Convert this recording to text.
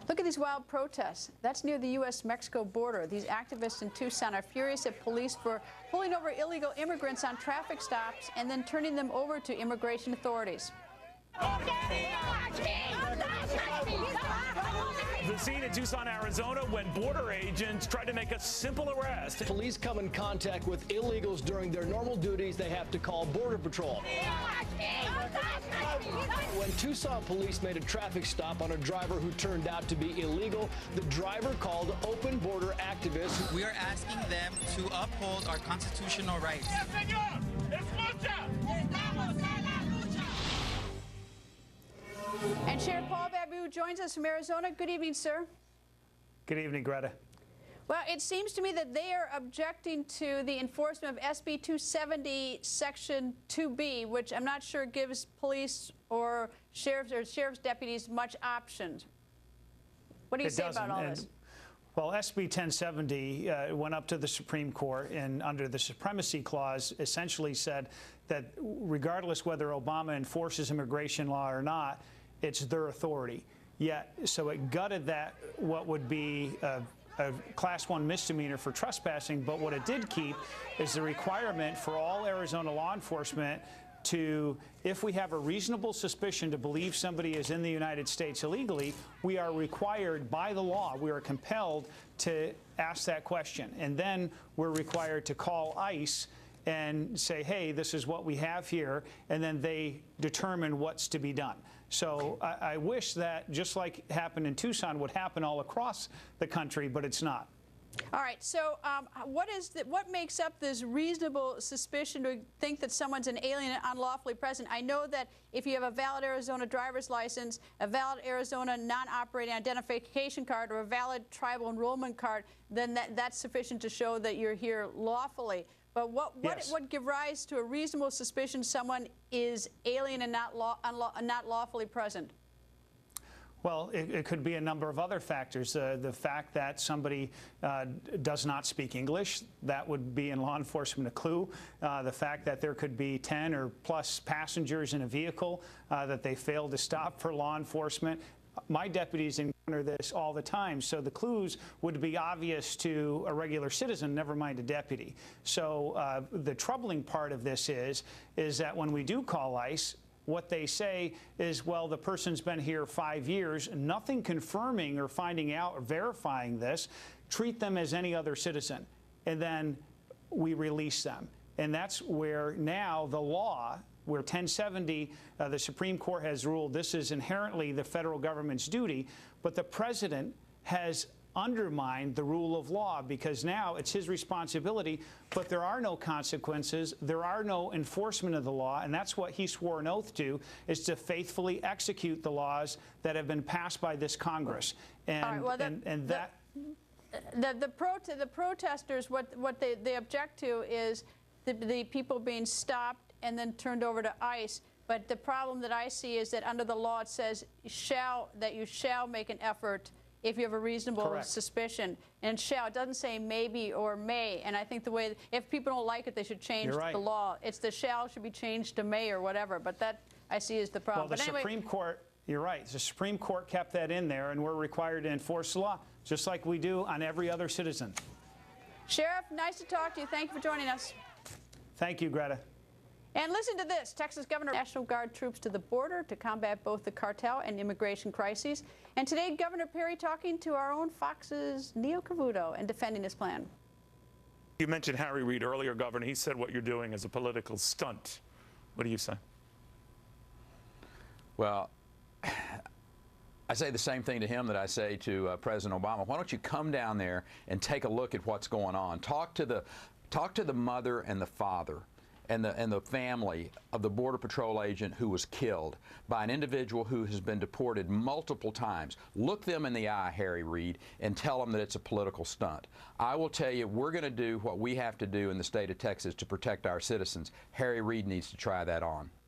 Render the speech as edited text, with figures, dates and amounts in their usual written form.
Look at these wild protests. That's near the U.S.-Mexico border. These activists in Tucson are furious at police for pulling over illegal immigrants on traffic stops and then turning them over to immigration authorities. The scene in Tucson, Arizona, when border agents tried to make a simple arrest. Police come in contact with illegals during their normal duties. They have to call Border Patrol. When Tucson police made a traffic stop on a driver who turned out to be illegal, the driver called open border activists. We are asking them to uphold our constitutional rights. And Sheriff Paul Babu joins us from Arizona. Good evening, sir. Good evening, Greta. Well, it seems to me that they are objecting to the enforcement of SB 270 Section 2B, which I'm not sure gives police or sheriff's deputies much options. What do you say about all this? Well, SB 1070 went up to the Supreme Court and under the Supremacy Clause essentially said that regardless whether Obama enforces immigration law or not, it's their authority. Yet, so it gutted that what would be a Class 1 misdemeanor for trespassing, but what it did keep is the requirement for all Arizona law enforcement to, if we have a reasonable suspicion to believe somebody is in the United States illegally, we are required by the law, we are compelled to ask that question. And then we're required to call ICE and say, hey, this is what we have here, and then they determine what's to be done. So I wish that, just like happened in Tucson, would happen all across the country, but it's not. All right, so what makes up this reasonable suspicion to think that someone's an alien unlawfully present? I know that if you have a valid Arizona driver's license, a valid Arizona non-operating identification card, or a valid tribal enrollment card, then that's sufficient to show that you're here lawfully. But what would give rise to a reasonable suspicion someone is alien and not lawfully present? Well, it could be a number of other factors. The fact that somebody does not speak English, that would be in law enforcement a clue. The fact that there could be 10 or plus passengers in a vehicle that they failed to stop for law enforcement. My deputies encounter this all the time, so the clues would be obvious to a regular citizen, never mind a deputy. So the troubling part of this is that when we do call ICE, what they say is, well, the person's been here 5 years, nothing confirming or finding out or verifying this, treat them as any other citizen, and then we release them. And that's where now the law, where 1070, the Supreme Court has ruled this is inherently the federal government's duty, but the president has undermined the rule of law because now it's his responsibility, but there are no consequences, there are no enforcement of the law, and that's what he swore an oath to, is to faithfully execute the laws that have been passed by this Congress. And, all right, well, the protesters, what they object to is the people being stopped and then turned over to ICE. But the problem that I see is that under the law it says that you shall make an effort if you have a reasonable suspicion. And shall, it doesn't say maybe or may. And I think the way, if people don't like it, they should change the law. It's the shall should be changed to may or whatever. But that, I see, is the problem. Well, the Supreme Court, you're right, the Supreme Court kept that in there, and we're required to enforce the law, just like we do on every other citizen. Sheriff, nice to talk to you. Thank you for joining us. Thank you, Greta. And listen to this. Texas Governor National Guard troops to the border to combat both the cartel and immigration crises. And today, Governor Perry talking to our own Fox's Neil Cavuto and defending his plan. You mentioned Harry Reid earlier, Governor. He said what you're doing is a political stunt. What do you say? Well, I say the same thing to him that I say to President Obama. Why don't you come down there and take a look at what's going on? Talk to the mother and the father and the family of the Border Patrol agent who was killed by an individual who has been deported multiple times. Look them in the eye, Harry Reid, and tell them that it's a political stunt. I will tell you, we're going to do what we have to do in the state of Texas to protect our citizens. Harry Reid needs to try that on.